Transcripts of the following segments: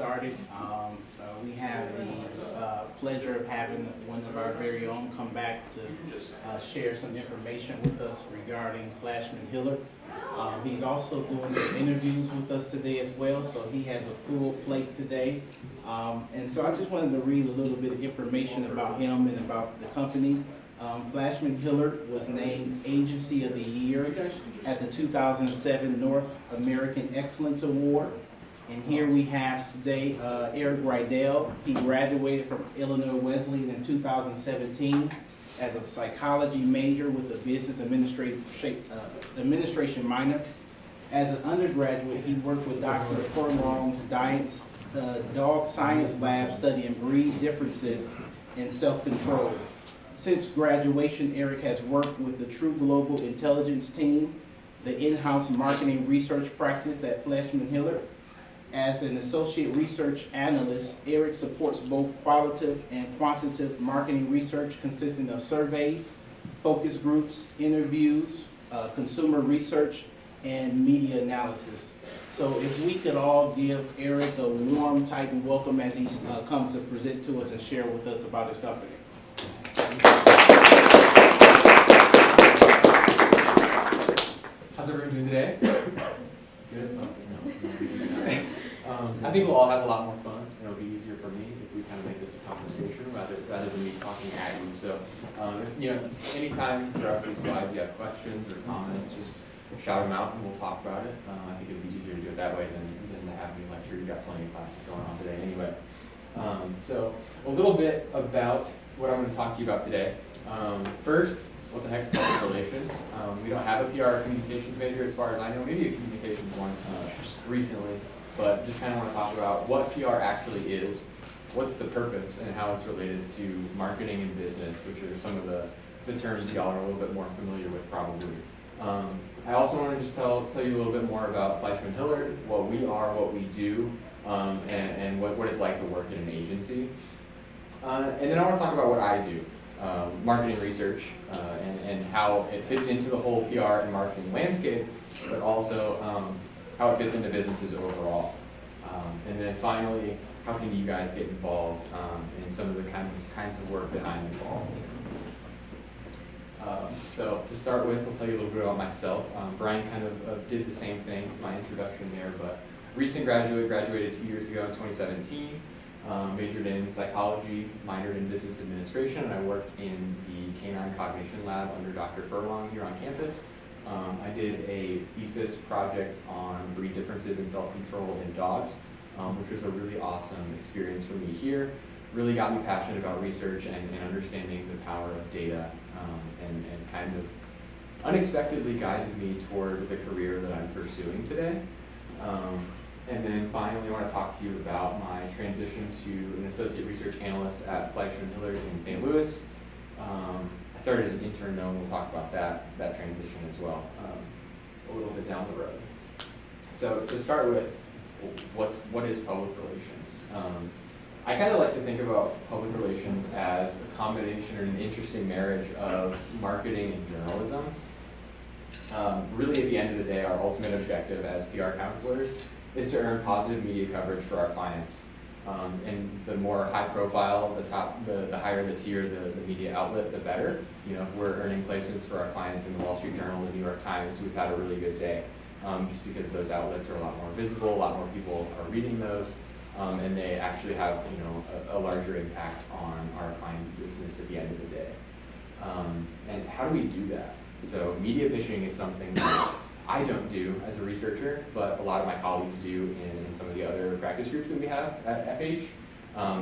started. We have the pleasure of having one of our very own come back to share some information with us regarding FleishmanHillard. He's also doing some interviews with us today as well, so he has a full plate today. And so I just wanted to read a little bit of information about him and about the company. FleishmanHillard was named Agency of the Year at the 2007 North American Excellence Award. And here we have today Eric Rydell. He graduated from Illinois Wesleyan in 2017 as a psychology major with a business administration minor. As an undergraduate, he worked with Dr. Furlong's dog science lab studying breed differences and self-control. Since graduation, Eric has worked with the True Global Intelligence team, the in-house marketing research practice at FleishmanHillard. As an associate research analyst, Eric supports both qualitative and quantitative marketing research consisting of surveys, focus groups, interviews, consumer research, and media analysis. So if we could all give Eric a warm, tight welcome as he comes to present to us and share with us about his company. How's everyone doing today? Good? I think we'll all have a lot more fun, and it'll be easier for me if we kind of make this a conversation rather than me talking at you. So, if anytime throughout these slides you have questions or comments, just shout them out and we'll talk about it. I think it'd be easier to do it that way than to have me lecture. You've got plenty of classes going on today anyway. So, a little bit about what I'm going to talk to you about today. First, what the heck's public relations? We don't have a PR communications major as far as I know, maybe a communications one recently, but just kind of want to talk about what PR actually is, what's the purpose, and how it's related to marketing and business, which are some of the terms y'all are a little bit more familiar with probably. I also want to just tell you a little bit more about FleishmanHillard, what we are, what we do, and what it's like to work in an agency. And then I want to talk about what I do. Marketing research and how it fits into the whole PR and marketing landscape, but also how it fits into businesses overall. And then finally, how can you guys get involved in some of the kinds of work that I'm involved in. So to start with, I'll tell you a little bit about myself. Brian kind of did the same thing with my introduction there, but recent graduated 2 years ago in 2017. Majored in psychology, minored in business administration, and I worked in the canine cognition lab under Dr. Furlong here on campus. I did a thesis project on breed differences in self-control in dogs, which was a really awesome experience for me here. Really got me passionate about research and understanding the power of data, and kind of unexpectedly guided me toward the career that I'm pursuing today. And then finally, I want to talk to you about my transition to an associate research analyst at FleishmanHillard in St. Louis. I started as an intern, though, and we'll talk about that transition as well a little bit down the road. So to start with, what is public relations? I kind of like to think about public relations as a combination or an interesting marriage of marketing and journalism. Really, at the end of the day, our ultimate objective as PR counselors is to earn positive media coverage for our clients. And the more high profile, the higher the tier, the media outlet, the better. If we're earning placements for our clients in the Wall Street Journal, the New York Times, we've had a really good day. Just because those outlets are a lot more visible, a lot more people are reading those, and they actually have a larger impact on our clients' business at the end of the day. And how do we do that? So media pitching is something that I don't do as a researcher, but a lot of my colleagues do in some of the other practice groups that we have at FH.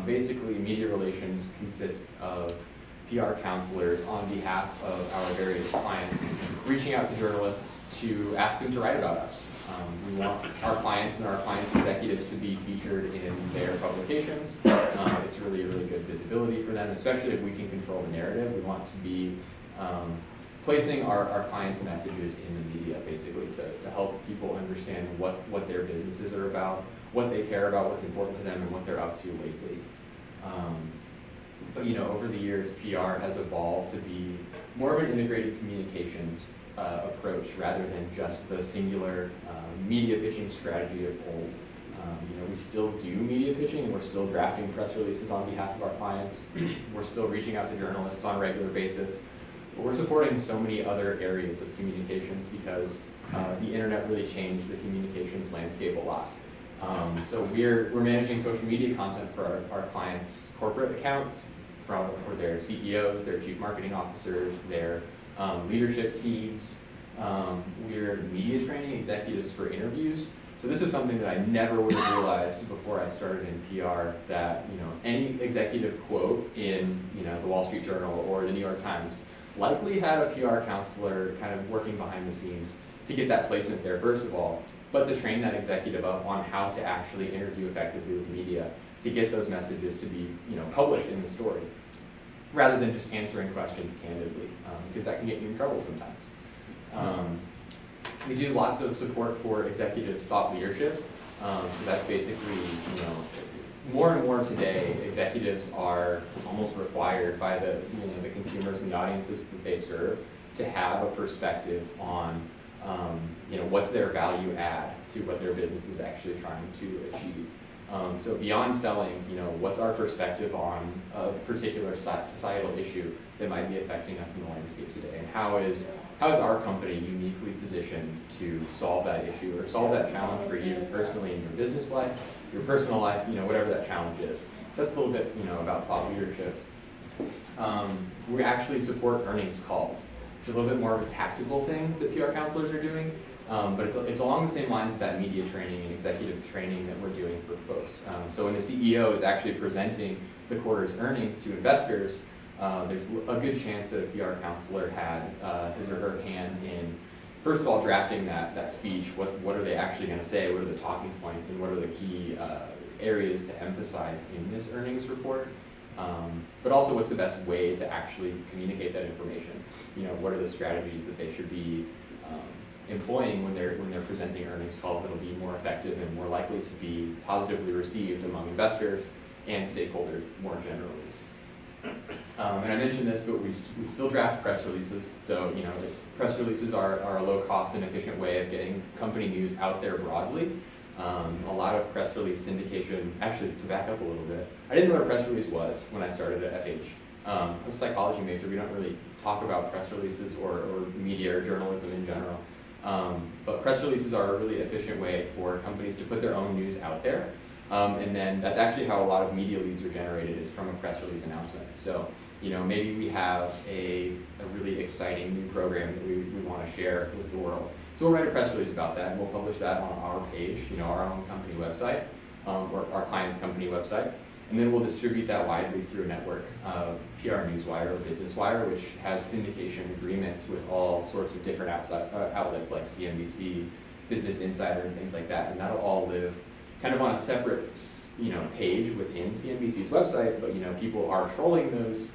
Basically, media relations consists of PR counselors on behalf of our various clients reaching out to journalists to ask them to write about us. We want our clients and our clients' executives to be featured in their publications. It's really good visibility for them, especially if we can control the narrative. We want to be placing our clients' messages in the media, basically, to help people understand what their businesses are about, what they care about, what's important to them, and what they're up to lately. But over the years, PR has evolved to be more of an integrated communications approach rather than just the singular media pitching strategy of old. We still do media pitching, and we're still drafting press releases on behalf of our clients. We're still reaching out to journalists on a regular basis. But we're supporting so many other areas of communications because the internet really changed the communications landscape a lot. So we're managing social media content for our clients' corporate accounts, for their CEOs, their chief marketing officers, their leadership teams. We're media training executives for interviews. So this is something that I never would have realized before I started in PR, that any executive quote in the Wall Street Journal or the New York Times likely had a PR counselor kind of working behind the scenes to get that placement there, first of all, but to train that executive up on how to actually interview effectively with media to get those messages to be published in the story, rather than just answering questions candidly, because that can get you in trouble sometimes. We do lots of support for executives' thought leadership. So that's basically, more and more today, executives are almost required by the consumers and the audiences that they serve to have a perspective on, what's their value add to what their business is actually trying to achieve. So beyond selling, what's our perspective on a particular societal issue that might be affecting us in the landscape today, and how is our company uniquely positioned to solve that issue or solve that challenge for you personally in your business life, your personal life, whatever that challenge is. That's a little bit, about thought leadership. We actually support earnings calls, which is a little bit more of a tactical thing that PR counselors are doing. But it's along the same lines of that media training and executive training that we're doing for folks. So when the CEO is actually presenting the quarter's earnings to investors, there's a good chance that a PR counselor had his or her hand in, first of all, drafting that speech. What are they actually going to say? What are the talking points? And what are the key areas to emphasize in this earnings report? But also, what's the best way to actually communicate that information? What are the strategies that they should be employing when they're presenting earnings calls that'll be more effective and more likely to be positively received among investors and stakeholders more generally. And I mentioned this, but we still draft press releases. So press releases are a low cost and efficient way of getting company news out there broadly. A lot of press release syndication, actually to back up a little bit, I didn't know what a press release was when I started at FH. I was a psychology major. We don't really talk about press releases or media or journalism in general. But press releases are a really efficient way for companies to put their own news out there. And then that's actually how a lot of media leads are generated, is from a press release announcement. So, maybe we have a really exciting new program that we want to share with the world. So we'll write a press release about that, and we'll publish that on our page, our own company website, or our client's company website. And then we'll distribute that widely through a network, PR Newswire or Business Wire, which has syndication agreements with all sorts of different outlets like CNBC, Business Insider, and things like that. And that'll all live kind of on a separate, page within CNBC's website. But people are trolling those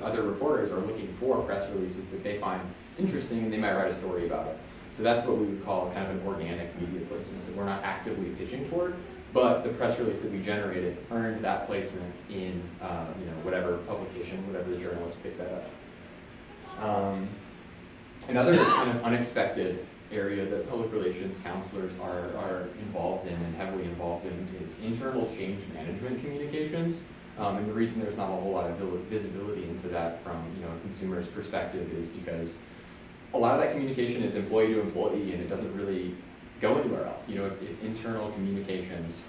other reporters are looking for press releases that they find interesting, and they might write a story about it. So that's what we would call kind of an organic media placement that we're not actively pitching toward. But the press release that we generated earned that placement in, whatever publication, whatever the journalist picked that up. Another kind of unexpected area that public relations counselors are involved in and heavily involved in is internal change management communications. And the reason there's not a whole lot of visibility into that from a consumer's perspective is because a lot of that communication is employee to employee, and it doesn't really go anywhere else. It's internal communications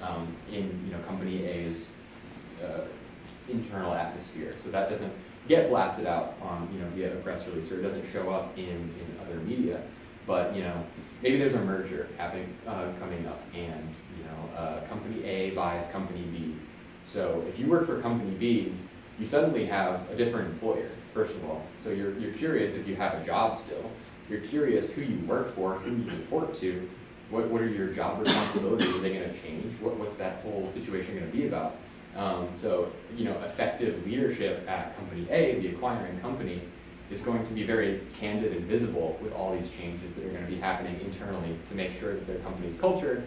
in company A's internal atmosphere. So that doesn't get blasted out on via a press release, or it doesn't show up in other media. But maybe there's a merger coming up, and company A buys company B. So if you work for company B, you suddenly have a different employer, first of all. So you're curious if you have a job still. You're curious who you work for, who you report to. What are your job responsibilities? Are they going to change? What's that whole situation going to be about? So effective leadership at company A, the acquiring company, is going to be very candid and visible with all these changes that are going to be happening internally to make sure that their company's culture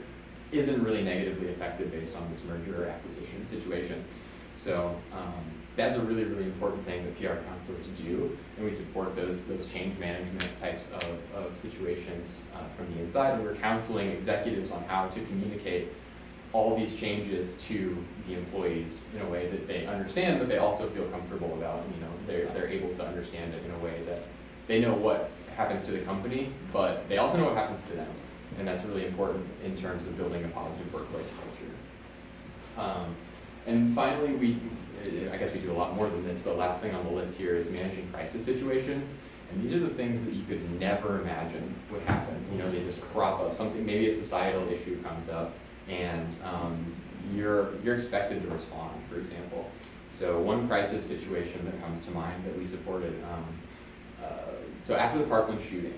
isn't really negatively affected based on this merger or acquisition situation. So that's a really, really important thing that PR counselors do, and we support those change management types of situations from the inside, and we're counseling executives on how to communicate all these changes to the employees in a way that they understand, but they also feel comfortable about. They're able to understand it in a way that they know what happens to the company, but they also know what happens to them. And that's really important in terms of building a positive workplace culture. And finally, I guess we do a lot more than this, but last thing on the list here is managing crisis situations. And these are the things that you could never imagine would happen. They just crop up. Something, maybe a societal issue comes up, and you're expected to respond, for example. So one crisis situation that comes to mind that we supported, so after the Parkland shooting,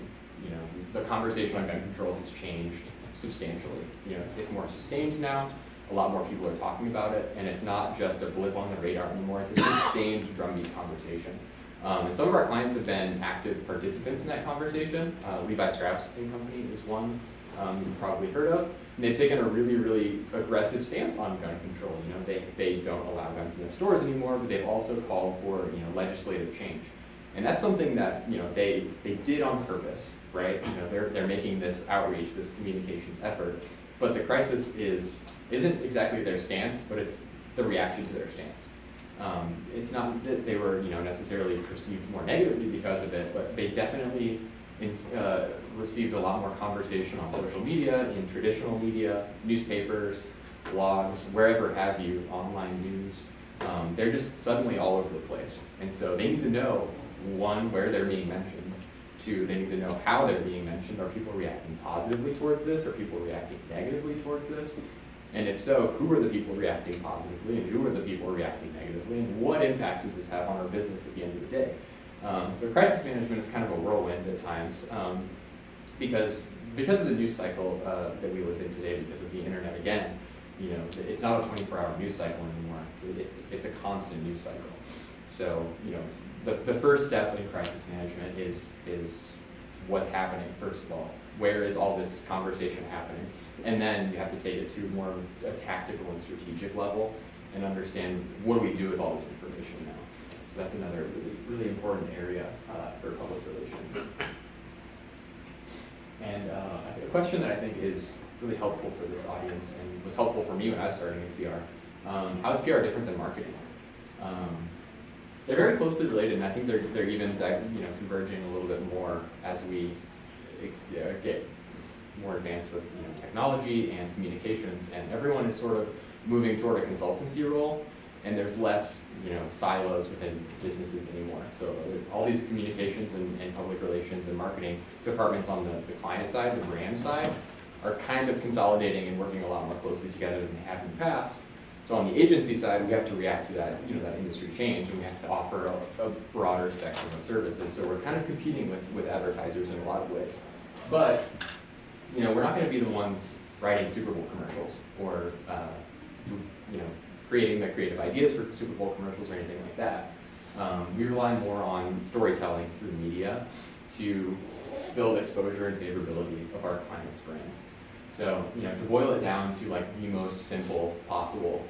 the conversation on gun control has changed substantially. It's more sustained now. A lot more people are talking about it, and it's not just a blip on the radar anymore. It's a sustained drumbeat conversation. And some of our clients have been active participants in that conversation. Levi Strauss & Company is one you've probably heard of. And they've taken a really, really aggressive stance on gun control. They don't allow guns in their stores anymore, but they've also called for legislative change. And that's something that they did on purpose, right? They're making this outreach, this communications effort, but the crisis isn't exactly their stance, but it's the reaction to their stance. It's not that they were necessarily perceived more negatively because of it, but they definitely received a lot more conversation on social media, in traditional media, newspapers, blogs, wherever have you, online news. They're just suddenly all over the place. And so they need to know, one, where they're being mentioned. Two, they need to know how they're being mentioned. Are people reacting positively towards this? Are people reacting negatively towards this? And if so, who are the people reacting positively and who are the people reacting negatively? And what impact does this have on our business at the end of the day? So crisis management is kind of a whirlwind at times because of the news cycle that we live in today, because of the internet again. It's not a 24-hour news cycle anymore. It's a constant news cycle. So the first step in crisis management is what's happening, first of all. Where is all this conversation happening? And then you have to take it to more of a tactical and strategic level and understand, what do we do with all this information now? So that's another really, really important area for public relations. And a question that I think is really helpful for this audience and was helpful for me when I was starting in PR. How is PR different than marketing? They're very closely related, and I think they're even converging a little bit more as we get more advanced with technology and communications, and everyone is sort of moving toward a consultancy role, and there's less silos within businesses anymore. So all these communications and public relations and marketing departments on the client side, the brand side, are kind of consolidating and working a lot more closely together than they have in the past. So on the agency side, we have to react to that, that industry change, and we have to offer a broader spectrum of services. So we're kind of competing with advertisers in a lot of ways. But we're not going to be the ones writing Super Bowl commercials or creating the creative ideas for Super Bowl commercials or anything like that. We rely more on storytelling through media to build exposure and favorability of our clients' brands. So, to boil it down to the most simple possible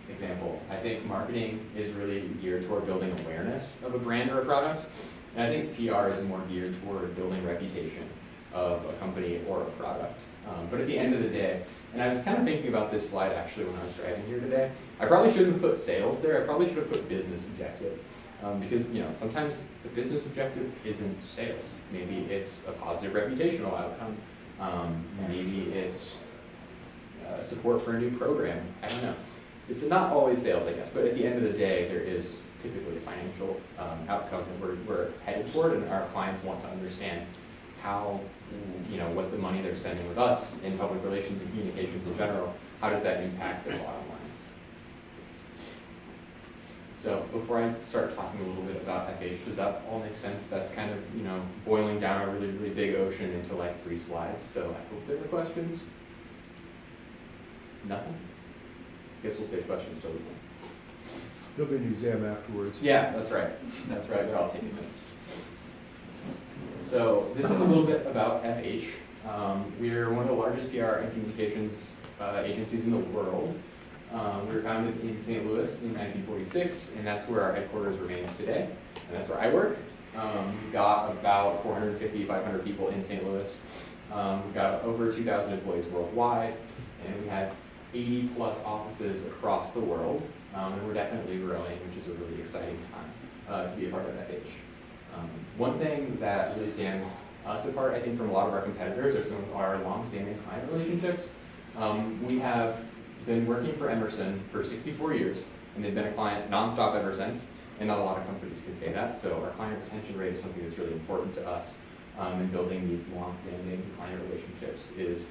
example, I think marketing is really geared toward building awareness of a brand or a product, and I think PR is more geared toward building reputation of a company or a product. But at the end of the day, and I was kind of thinking about this slide actually when I was driving here today, I probably shouldn't have put sales there, I probably should have put business objective. Because sometimes the business objective isn't sales. Maybe it's a positive reputational outcome. Maybe it's support for a new program. I don't know. It's not always sales, I guess, but at the end of the day, there is typically a financial outcome that we're headed toward, and our clients want to understand how, what the money they're spending with us in public relations and communications in general, how does that impact their bottom line? So before I start talking a little bit about FH, does that all make sense? That's kind of, boiling down a really, really big ocean into 3 slides. So I hope there are questions. Nothing? Guess we'll save questions till the end. There'll be an exam afterwards. Yeah, that's right. That's right. They're all taking minutes. So this is a little bit about FH. We're one of the largest PR and communications agencies in the world. We were founded in St. Louis in 1946, and that's where our headquarters remains today, and that's where I work. We've got about 450, 500 people in St. Louis. We've got over 2,000 employees worldwide, and we had 80 plus offices across the world, and we're definitely growing, which is a really exciting time to be a part of FH. One thing that really stands us apart, I think, from a lot of our competitors are some of our long-standing client relationships. We have been working for Emerson for 64 years, and they've been a client nonstop ever since, and not a lot of companies can say that. So our client retention rate is something that's really important to us, and building these long-standing client relationships is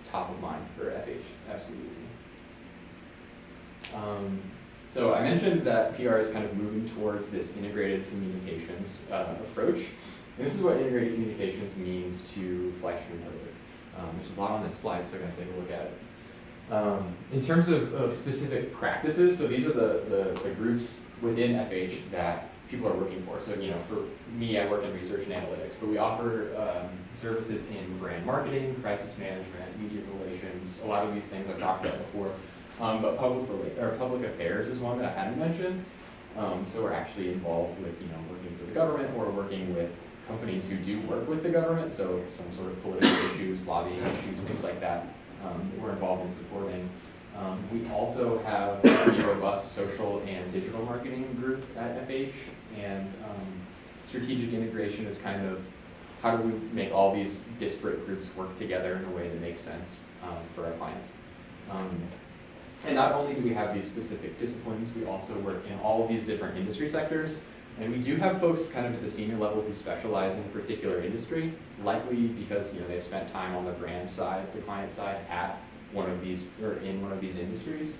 top of mind for FH, absolutely. So I mentioned that PR is kind of moving towards this integrated communications approach. And this is what integrated communications means to FleishmanHillard. There's a lot on this slide, so I'm going to take a look at it. In terms of specific practices, so these are the groups within FH that people are looking for. So, for me, I work in research and analytics, but we offer services in brand marketing, crisis management, media relations, a lot of these things I've talked about before. But public affairs is one that I hadn't mentioned. So we're actually involved with, working for the government or working with companies who do work with the government. So some sort of political issues, lobbying issues, things like that. We're involved in supporting. We also have a pretty robust social and digital marketing group at FH, and strategic integration is kind of how do we make all these disparate groups work together in a way that makes sense for our clients. And not only do we have these specific disciplines, we also work in all of these different industry sectors. And we do have folks kind of at the senior level who specialize in a particular industry, likely because they've spent time on the brand side, the client side, at one of these or in one of these industries.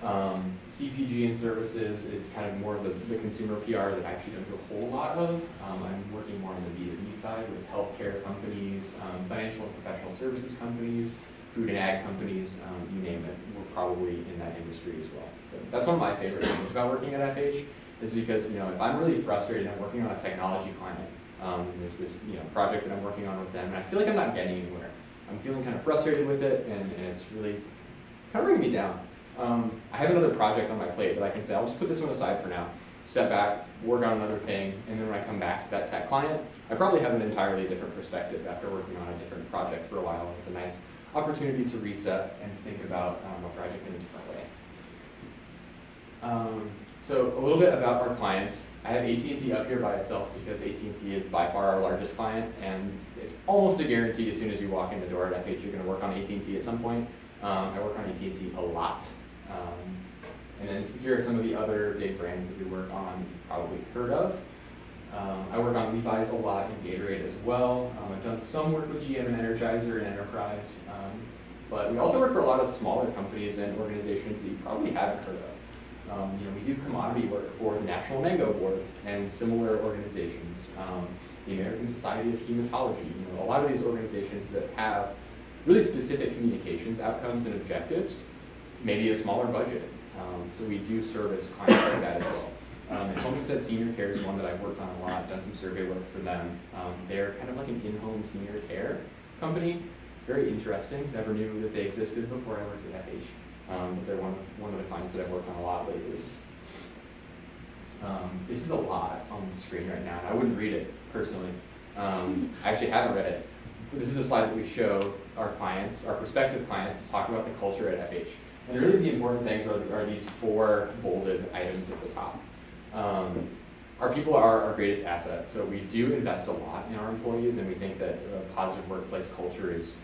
CPG and services is kind of more of the consumer PR that I actually don't do a whole lot of. I'm working more on the B2B side with healthcare companies, financial and professional services companies, food and ag companies, you name it. We're probably in that industry as well. So that's one of my favorite things about working at FH is because, if I'm really frustrated and I'm working on a technology client, there's this, project that I'm working on with them, and I feel like I'm not getting anywhere. I'm feeling kind of frustrated with it, and it's really kind of bringing me down. I have another project on my plate that I can say, I'll just put this one aside for now, step back, work on another thing, and then when I come back to that tech client, I probably have an entirely different perspective after working on a different project for a while. It's a nice opportunity to reset and think about a project in a different way. So a little bit about our clients. I have AT&T up here by itself because AT&T is by far our largest client, and it's almost a guarantee as soon as you walk in the door at FH you're going to work on AT&T at some point. I work on AT&T a lot. And then here are some of the other big brands that we work on you've probably heard of. I work on Levi's a lot and Gatorade as well. I've done some work with GM and Energizer and Enterprise. But we also work for a lot of smaller companies and organizations that you probably haven't heard of. We do commodity work for the National Mango Board and similar organizations, the American Society of Hematology, a lot of these organizations that have really specific communications outcomes and objectives, maybe a smaller budget. So we do service clients like that as well. Homestead Senior Care is one that I've worked on a lot, done some survey work for them. They're kind of like an in-home senior care company. Very interesting. Never knew that they existed before I worked at FH. But they're one of the clients that I've worked on a lot lately. This is a lot on the screen right now, and I wouldn't read it personally. I actually haven't read it. But this is a slide that we show our clients, our prospective clients, to talk about the culture at FH. And really the important things are these four bolded items at the top. Our people are our greatest asset, so we do invest a lot in our employees, and we think that a positive workplace culture is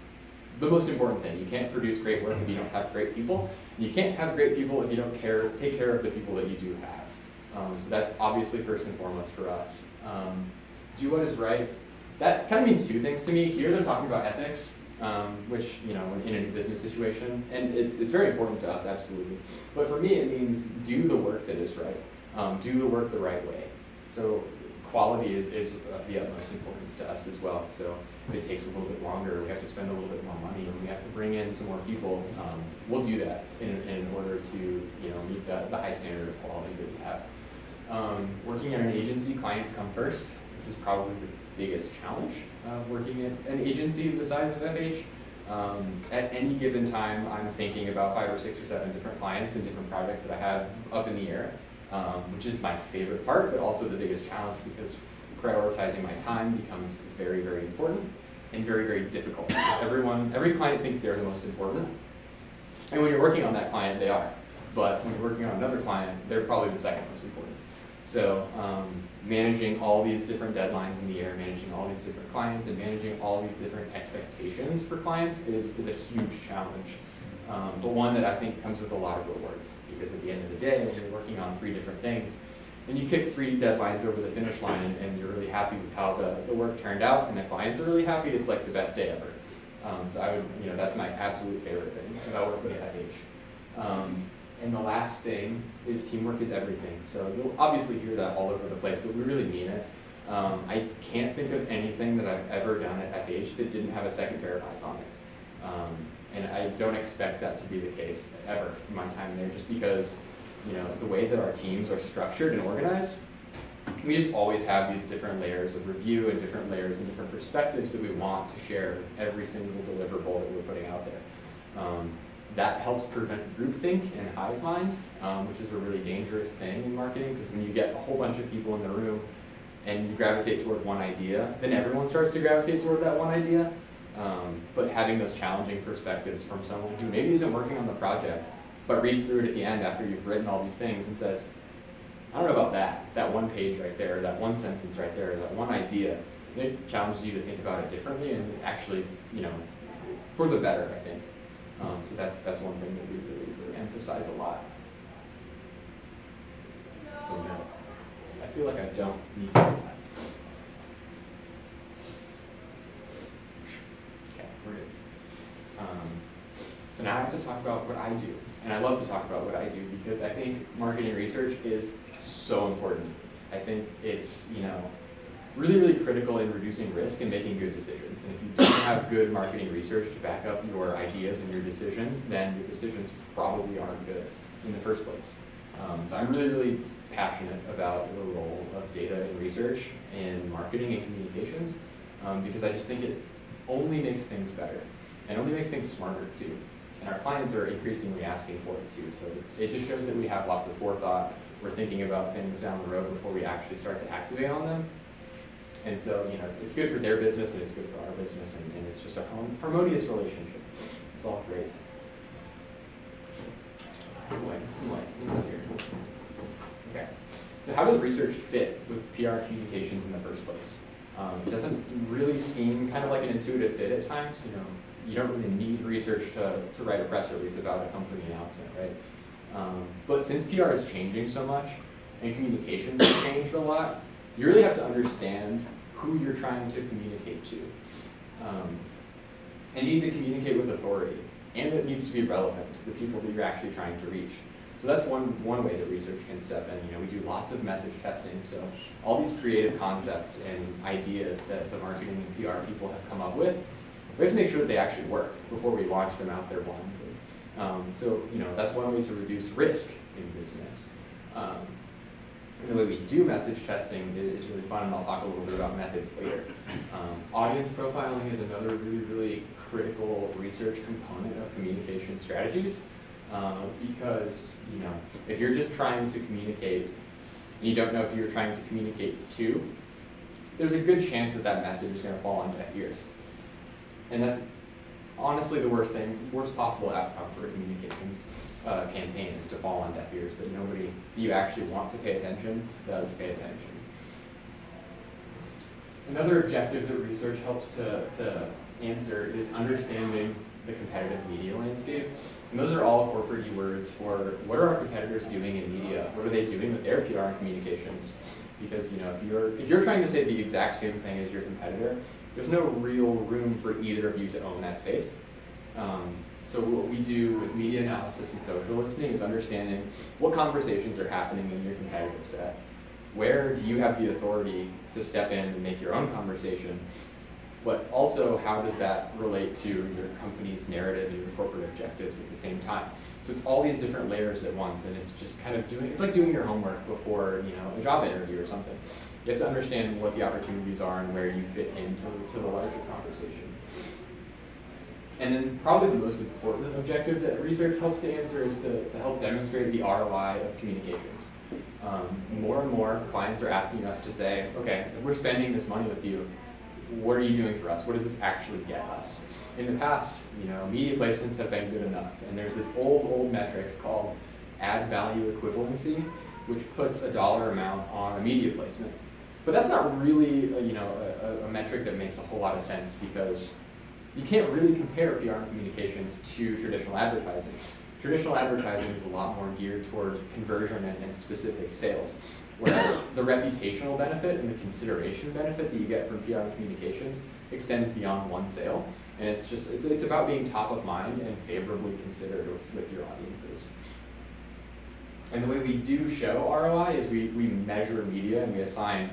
the most important thing. You can't produce great work if you don't have great people. And you can't have great people if you don't take care of the people that you do have. So that's obviously first and foremost for us. Do what is right. That kind of means two things to me. Here they're talking about ethics, which, in a business situation, and it's very important to us, absolutely. But for me, it means do the work that is right. Do the work the right way. So quality is of the utmost importance to us as well. So if it takes a little bit longer, we have to spend a little bit more money, and we have to bring in some more people, we'll do that in order to meet the high standard of quality that we have. Working at an agency, clients come first. This is probably the biggest challenge of working at an agency the size of FH. At any given time, I'm thinking about 5 or 6 or 7 different clients and different projects that I have up in the air, which is my favorite part, but also the biggest challenge because prioritizing my time becomes very, very important and very, very difficult. Because every client thinks they're the most important, And when you're working on that client, they are. But when you're working on another client, they're probably the second most important. So managing all these different deadlines in the year, managing all these different clients, and managing all these different expectations for clients is a huge challenge. But one that I think comes with a lot of rewards, because at the end of the day, when you're working on 3 different things, and you kick 3 deadlines over the finish line, and you're really happy with how the work turned out, and the clients are really happy, it's like the best day ever. So I would, that's my absolute favorite thing about working at FH. And the last thing is teamwork is everything. So you'll obviously hear that all over the place, but we really mean it. I can't think of anything that I've ever done at FH that didn't have a second pair of eyes on it. And I don't expect that to be the case ever in my time there, just because, the way that our teams are structured and organized, we just always have these different layers of review and different layers and different perspectives that we want to share with every single deliverable that we're putting out there. That helps prevent groupthink and hive mind, which is a really dangerous thing in marketing, because when you get a whole bunch of people in the room and you gravitate toward one idea, then everyone starts to gravitate toward that one idea. But having those challenging perspectives from someone who maybe isn't working on the project, but reads through it at the end after you've written all these things and says, I don't know about that one page right there, that one sentence right there, that one idea. And it challenges you to think about it differently and actually, for the better, I think. So that's one thing that we really emphasize a lot. Oh no, I feel like I don't need to do that. Okay, we're good. So now I have to talk about what I do. And I love to talk about what I do because I think marketing research is so important. I think it's, really, really critical in reducing risk and making good decisions. And if you don't have good marketing research to back up your ideas and your decisions, then your decisions probably aren't good in the first place. So I'm really, really passionate about the role of data and research in marketing and communications because I just think it only makes things better and only makes things smarter too. And our clients are increasingly asking for it too. So it just shows that we have lots of forethought. We're thinking about things down the road before we actually start to activate on them. And so, it's good for their business and it's good for our business, and it's just a harmonious relationship. It's all great. Okay. So how does research fit with PR communications in the first place? It doesn't really seem kind of like an intuitive fit at times. You don't really need research to write a press release about a company announcement, right? But since PR is changing so much and communications have changed a lot, you really have to understand who you're trying to communicate to. And you need to communicate with authority, and it needs to be relevant to the people that you're actually trying to reach. So that's one way that research can step in. We do lots of message testing, so all these creative concepts and ideas that the marketing and PR people have come up with, we have to make sure that they actually work before we launch them out there blindly. So that's one way to reduce risk in business. The way we do message testing is really fun, and I'll talk a little bit about methods later. Audience profiling is another really, really critical research component of communication strategies because, if you're just trying to communicate and you don't know who you're trying to communicate to, there's a good chance that that message is going to fall on deaf ears. And that's honestly the worst possible outcome for a communications campaign is to fall on deaf ears, that nobody you actually want to pay attention does pay attention. Another objective that research helps to answer is understanding the competitive media landscape. And those are all corporate words for what are our competitors doing in media? What are they doing with their PR and communications? Because if you're trying to say the exact same thing as your competitor, there's no real room for either of you to own that space. So what we do with media analysis and social listening is understanding what conversations are happening in your competitive set. Where do you have the authority to step in and make your own conversation? But also, how does that relate to your company's narrative and your corporate objectives at the same time? So it's all these different layers at once, and it's just kind of it's like doing your homework before a job interview or something. You have to understand what the opportunities are and where you fit into the larger conversation. And then probably the most important objective that research helps to answer is to help demonstrate the ROI of communications. More and more clients are asking us to say, okay, if we're spending this money with you, what are you doing for us? What does this actually get us? In the past, media placements have been good enough, and there's this old metric called add value equivalency, which puts a dollar amount on a media placement. But that's not really a metric that makes a whole lot of sense, because you can't really compare PR and communications to traditional advertising. Traditional advertising is a lot more geared toward conversion and specific sales, whereas the reputational benefit and the consideration benefit that you get from PR and communications extends beyond one sale, and it's about being top of mind and favorably considered with your audiences. And the way we do show ROI is we measure media and we assign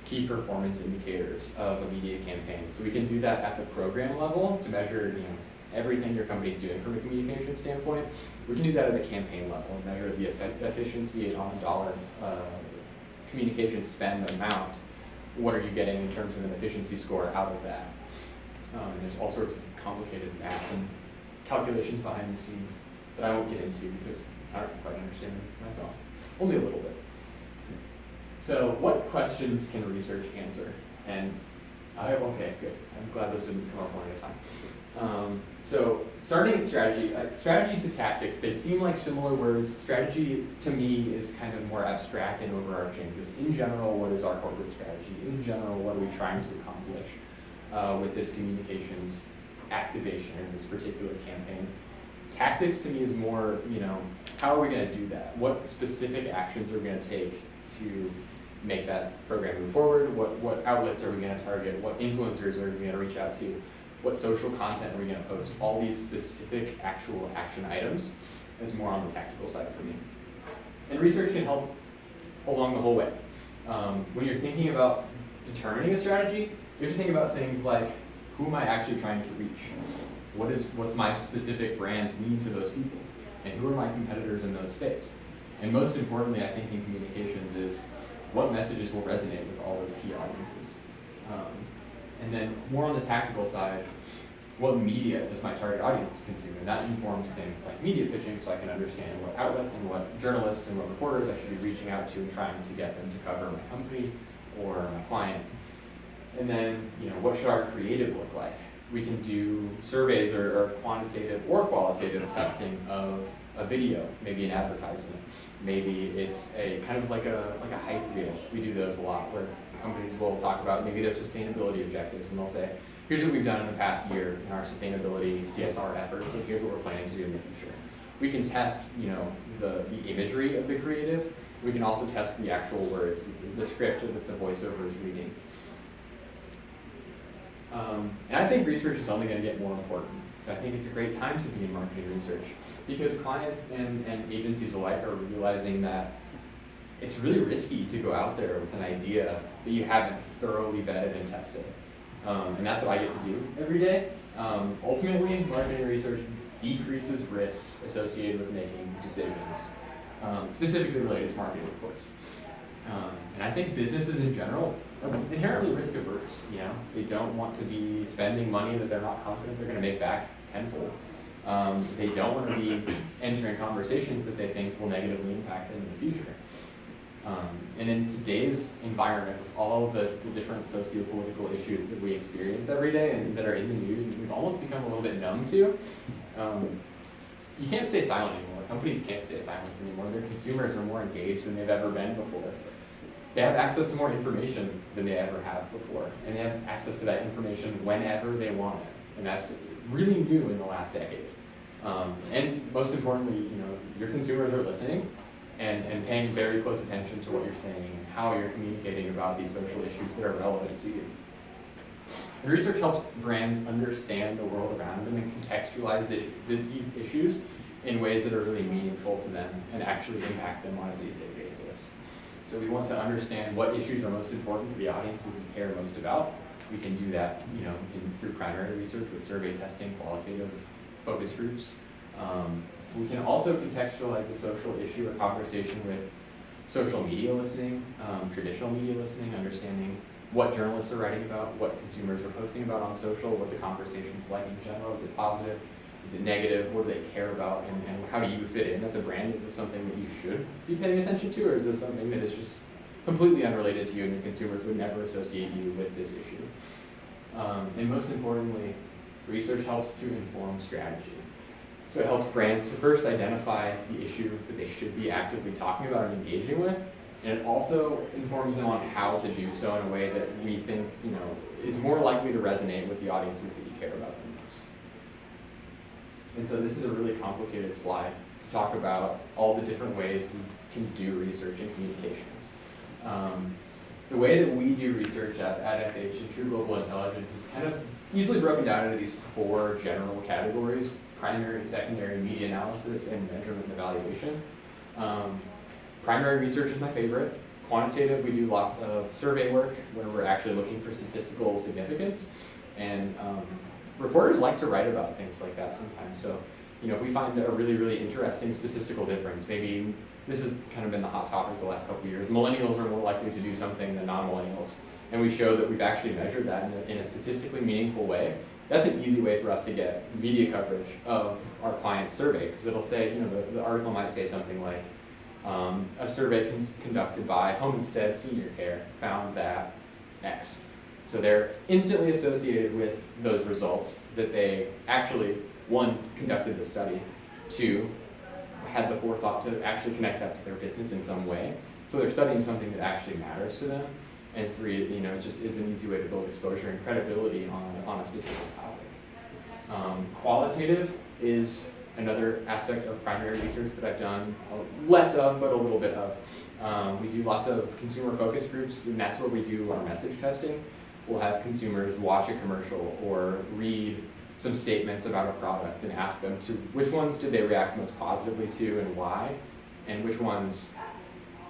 key performance indicators of a media campaign. So we can do that at the program level to measure everything your company's doing from a communication standpoint. We can do that at the campaign level and measure the efficiency on a dollar communication spend amount. What are you getting in terms of an efficiency score out of that? And there's all sorts of complicated math and calculations behind the scenes that I won't get into because I don't quite understand them myself. Only a little bit. So what questions can research answer? And okay, good. I'm glad those didn't come up one at a time. So starting at strategy, strategy to tactics, they seem like similar words. Strategy to me is kind of more abstract and overarching. Just in general, what is our corporate strategy? In general, what are we trying to accomplish with this communications activation in this particular campaign? Tactics to me is more, how are we going to do that? What specific actions are we going to take to make that program move forward? What outlets are we going to target? What influencers are we going to reach out to? What social content are we going to post? All these specific actual action items is more on the tactical side for me. And research can help along the whole way. When you're thinking about determining a strategy, you have to think about things like, who am I actually trying to reach? What's my specific brand mean to those people? And who are my competitors in those space? And most importantly, I think in communications is, what messages will resonate with all those key audiences? And then more on the tactical side, what media does my target audience consume? And that informs things like media pitching, so I can understand what outlets and what journalists and what reporters I should be reaching out to and trying to get them to cover my company or my client. And then, what should our creative look like? We can do surveys or quantitative or qualitative testing of a video, maybe an advertisement. Maybe it's a kind of like a hype reel. We do those a lot where companies will talk about maybe their sustainability objectives, and they'll say, here's what we've done in the past year in our sustainability CSR efforts, and here's what we're planning to do in the future. We can test, the imagery of the creative. We can also test the actual words, the script that the voiceover is reading. And I think research is only going to get more important. So I think it's a great time to be in marketing research because clients and agencies alike are realizing that it's really risky to go out there with an idea that you haven't thoroughly vetted and tested. And that's what I get to do every day. Ultimately, marketing research decreases risks associated with making decisions, specifically related to marketing, of course. And I think businesses in general are inherently risk averse. They don't want to be spending money that they're not confident they're going to make back tenfold. They don't want to be entering conversations that they think will negatively impact them in the future. And in today's environment, with all of the different socio-political issues that we experience every day and that are in the news and we've almost become a little bit numb to, you can't stay silent anymore. Companies can't stay silent anymore. Their consumers are more engaged than they've ever been before. They have access to more information than they ever have before, and they have access to that information whenever they want it, and that's really new in the last decade. And most importantly, your consumers are listening and paying very close attention to what you're saying and how you're communicating about these social issues that are relevant to you. And research helps brands understand the world around them and contextualize these issues in ways that are really meaningful to them and actually impact them on a day-to-day basis. So we want to understand what issues are most important to the audiences we care most about. We can do that, through primary research with survey testing, qualitative focus groups. We can also contextualize the social issue or conversation with social media listening, traditional media listening, understanding what journalists are writing about, what consumers are posting about on social, what the conversation is like in general. Is it positive? Is it negative? What do they care about? And how do you fit in as a brand? Is this something that you should be paying attention to, or is this something that is just completely unrelated to you and your consumers would never associate you with this issue? And most importantly, research helps to inform strategy. So it helps brands to first identify the issue that they should be actively talking about and engaging with, and it also informs them on how to do so in a way that we think, is more likely to resonate with the audiences that you care about the most. And so this is a really complicated slide to talk about all the different ways we can do research and communications. The way that we do research at FH and True Global Intelligence is kind of easily broken down into these 4 general categories: primary, secondary, media analysis, and measurement and evaluation. Primary research is my favorite. Quantitative, we do lots of survey work where we're actually looking for statistical significance. And reporters like to write about things like that sometimes. So, if we find a really, really interesting statistical difference, maybe this has kind of been the hot topic the last couple of years. Millennials are more likely to do something than non-millennials. And we show that we've actually measured that in a statistically meaningful way. That's an easy way for us to get media coverage of our client's survey, because it'll say, the article might say something like, a survey conducted by Homestead Senior Care found that X. So they're instantly associated with those results that they actually, 1, conducted the study, 2, had the forethought to actually connect that to their business in some way. So they're studying something that actually matters to them. And 3, it just is an easy way to build exposure and credibility on a specific topic. Qualitative is another aspect of primary research that I've done less of, but a little bit of. We do lots of consumer focus groups, and that's where we do our message testing. We'll have consumers watch a commercial or read some statements about a product and ask them to which ones did they react most positively to and why, and which ones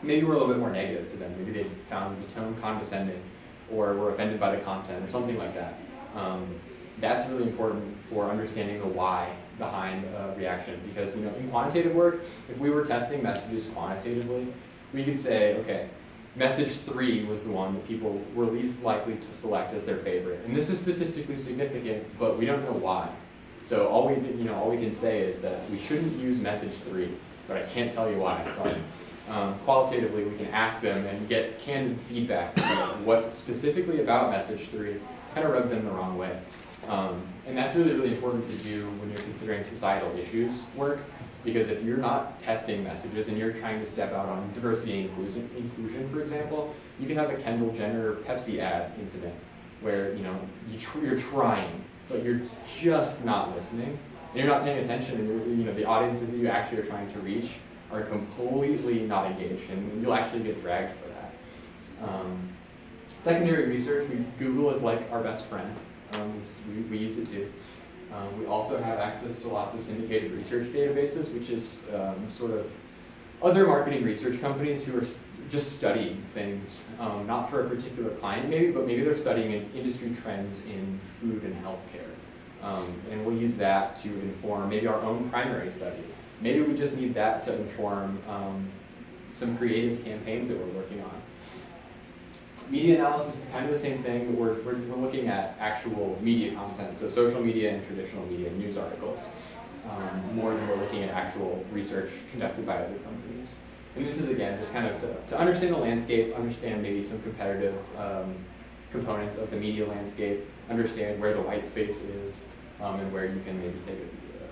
maybe were a little bit more negative to them. Maybe they found the tone condescending or were offended by the content or something like that. That's really important for understanding the why behind a reaction, because in quantitative work, if we were testing messages quantitatively, we could say, okay, message 3 was the one that people were least likely to select as their favorite, and this is statistically significant, but we don't know why. So all we can say is that we shouldn't use message 3, but I can't tell you why. So qualitatively, we can ask them and get candid feedback on what specifically about message 3 kind of rubbed them the wrong way. And that's really, really important to do when you're considering societal issues work, because if you're not testing messages and you're trying to step out on diversity and inclusion, for example, you can have a Kendall Jenner Pepsi ad incident where you're trying, but you're just not listening, and you're not paying attention, and the audiences that you actually are trying to reach are completely not engaged, and you'll actually get dragged for that. Secondary research, Google is like our best friend. We use it too. We also have access to lots of syndicated research databases, which is sort of other marketing research companies who are just studying things, not for a particular client maybe, but maybe they're studying industry trends in food and healthcare. And we'll use that to inform maybe our own primary study. Maybe we just need that to inform some creative campaigns that we're working on. Media analysis is kind of the same thing, but we're looking at actual media content, so social media and traditional media, news articles, more than we're looking at actual research conducted by other companies. And this is, again, just kind of to understand the landscape, understand maybe some competitive components of the media landscape, understand where the white space is, and where you can maybe take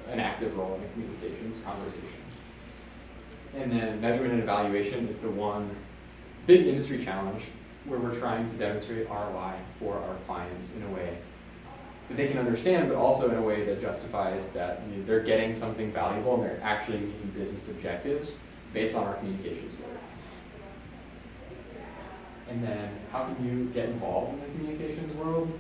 an active role in the communications conversation. And then measurement and evaluation is the one big industry challenge where we're trying to demonstrate ROI for our clients in a way that they can understand, but also in a way that justifies that they're getting something valuable and they're actually meeting business objectives based on our communications work. And then how can you get involved in the communications world?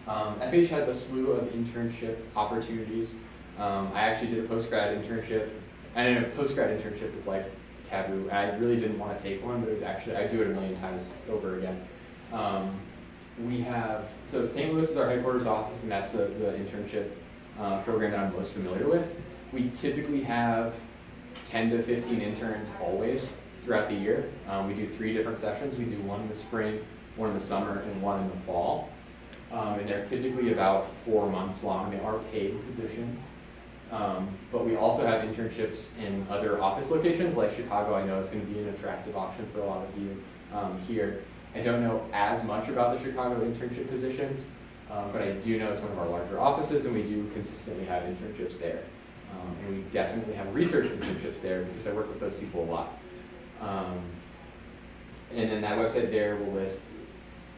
FH has a slew of internship opportunities. I actually did a postgrad internship, and a postgrad internship is like taboo. I really didn't want to take one, but it was actually, I do it a million times over again. So St. Louis is our headquarters office, and that's the internship program that I'm most familiar with. We typically have 10 to 15 interns always throughout the year. We do 3 different sessions. We do one in the spring, one in the summer, and one in the fall. And they're typically about 4 months long. They are paid positions. But we also have internships in other office locations, like Chicago. I know is going to be an attractive option for a lot of you here. I don't know as much about the Chicago internship positions, but I do know it's one of our larger offices, and we do consistently have internships there. And we definitely have research internships there because I work with those people a lot. And then that website there will list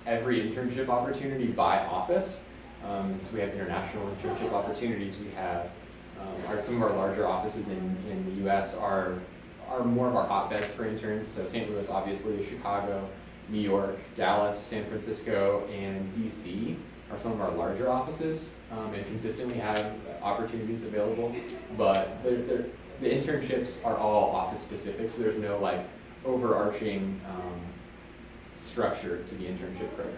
every internship opportunity by office. So we have international internship opportunities. We have some of our larger offices in the US are more of our hotbeds for interns. So St. Louis, obviously, Chicago, New York, Dallas, San Francisco, and DC are some of our larger offices, and consistently have opportunities available. But the internships are all office specific, so there's no like overarching structure to the internship program.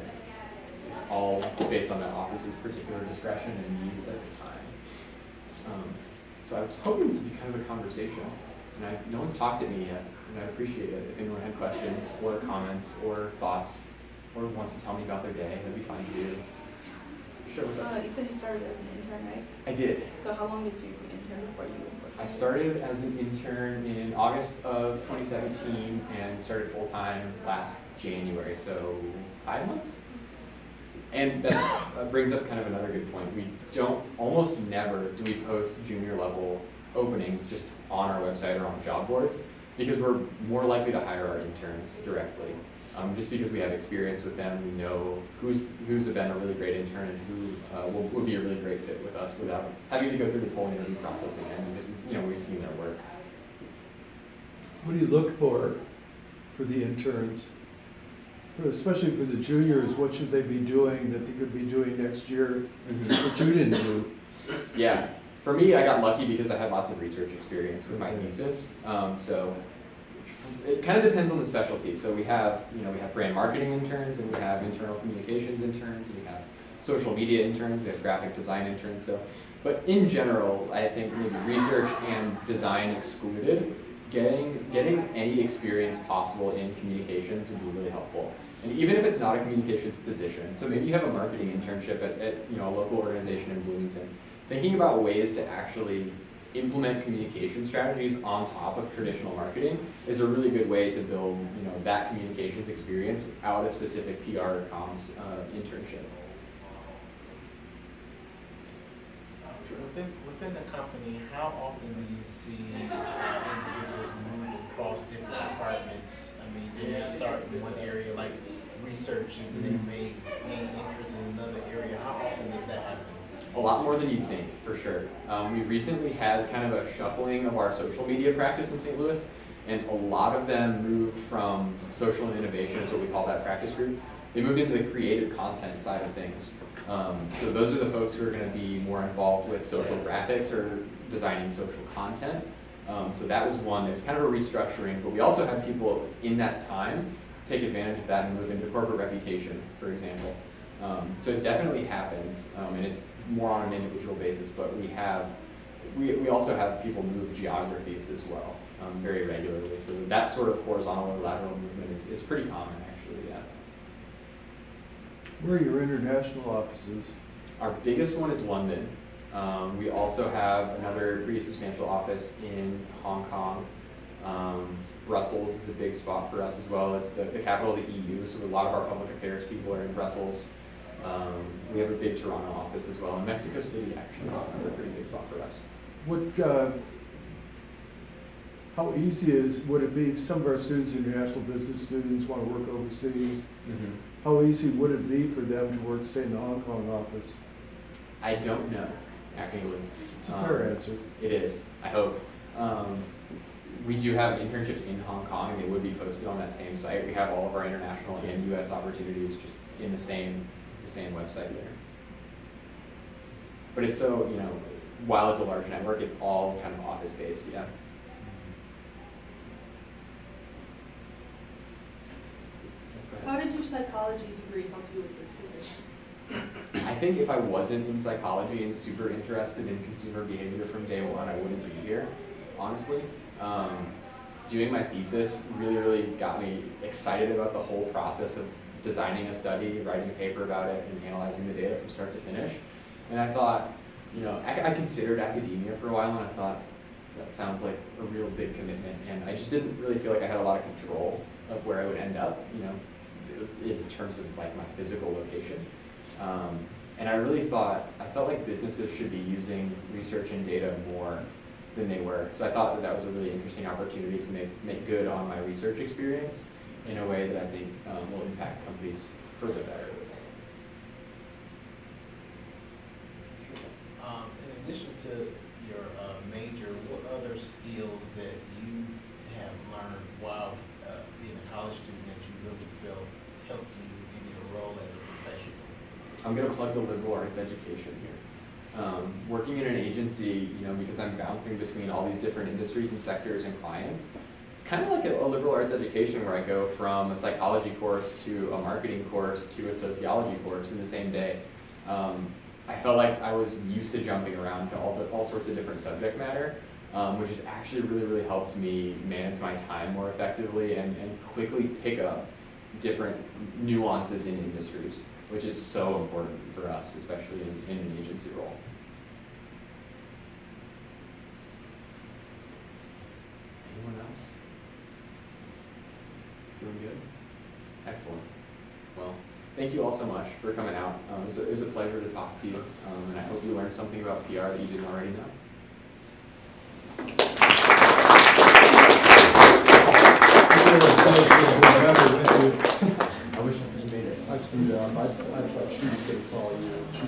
It's all based on that office's particular discretion and needs at the time. So I was hoping this would be kind of a conversation, and no one's talked to me yet, and I'd appreciate it if anyone had questions or comments or thoughts or wants to tell me about their day. That'd be fine too. Sure, what's up? You said you started as an intern, right? I did. So how long did you intern before you worked? I started as an intern in August of 2017 and started full-time last January, so 5 months? And that brings up kind of another good point. We almost never do we post junior level openings just on our website or on job boards, because we're more likely to hire our interns directly. Just because we have experience with them, we know who's been a really great intern and who would be a really great fit with us without having to go through this whole interview process again. Because, we've seen their work. What do you look for the interns? Especially for the juniors, what should they be doing that they could be doing next year that you didn't do? Yeah, for me, I got lucky because I had lots of research experience with my thesis. So it kind of depends on the specialty. So we have brand marketing interns, and we have internal communications interns, and we have social media interns, we have graphic design interns. So, but in general, I think maybe research and design excluded, getting any experience possible in communications would be really helpful. And even if it's not a communications position, so maybe you have a marketing internship at a local organization in Bloomington, thinking about ways to actually implement communication strategies on top of traditional marketing is a really good way to build that communications experience without a specific PR or comms internship. Within the company, how often do you see individuals move across different departments? I mean, they may start in one area like research, and they may gain interest in another area. How often does that happen? A lot more than you'd think, for sure. We recently had kind of a shuffling of our social media practice in St. Louis, and a lot of them moved from social and innovation, is what we call that practice group. They moved into the creative content side of things. So those are the folks who are going to be more involved with social graphics or designing social content. So that was one. There was kind of a restructuring, but we also had people in that time take advantage of that and move into corporate reputation, for example. So it definitely happens, and it's more on an individual basis, but we also have people move geographies as well, very regularly. So that sort of horizontal or lateral movement is pretty common, actually, yeah. Where are your international offices? Our biggest one is London. We also have another pretty substantial office in Hong Kong. Brussels is a big spot for us as well. It's the capital of the EU, so a lot of our public affairs people are in Brussels. We have a big Toronto office as well, and Mexico City actually is another pretty big spot for us. How easy would it be? Some of our students, international business students, want to work overseas. Mm-hmm. How easy would it be for them to work, say, in the Hong Kong office? I don't know, actually. It's a fair answer. It is, I hope. We do have internships in Hong Kong, and they would be posted on that same site. We have all of our international and U.S. opportunities just in the same website there. But it's so, while it's a large network, it's all kind of office-based, yeah. How did your psychology degree help you with this position? I think if I wasn't in psychology and super interested in consumer behavior from day one, I wouldn't be here, honestly. Doing my thesis really got me excited about the whole process of designing a study, writing a paper about it, and analyzing the data from start to finish. And I thought, I considered academia for a while, and I thought, that sounds like a real big commitment. And I just didn't really feel like I had a lot of control of where I would end up, in terms of like my physical location. And I felt like businesses should be using research and data more than they were. So I thought that that was a really interesting opportunity to make good on my research experience in a way that I think will impact companies for the better. In addition to your major, what other skills that you have learned while being a college student that you really feel helped you in your role as a professional? I'm going to plug the liberal arts education here. Working in an agency, because I'm bouncing between all these different industries and sectors and clients, it's kind of like a liberal arts education where I go from a psychology course to a marketing course to a sociology course in the same day. I felt like I was used to jumping around to all sorts of different subject matter, which has actually really helped me manage my time more effectively and quickly pick up different nuances in industries, which is so important for us, especially in an agency role. Anyone else? Feeling good? Excellent. Well, thank you all so much for coming out. It was a pleasure to talk to you, and I hope you learned something about PR that you didn't already know. I wish I could have made it. I screwed up. I thought she was going to call you.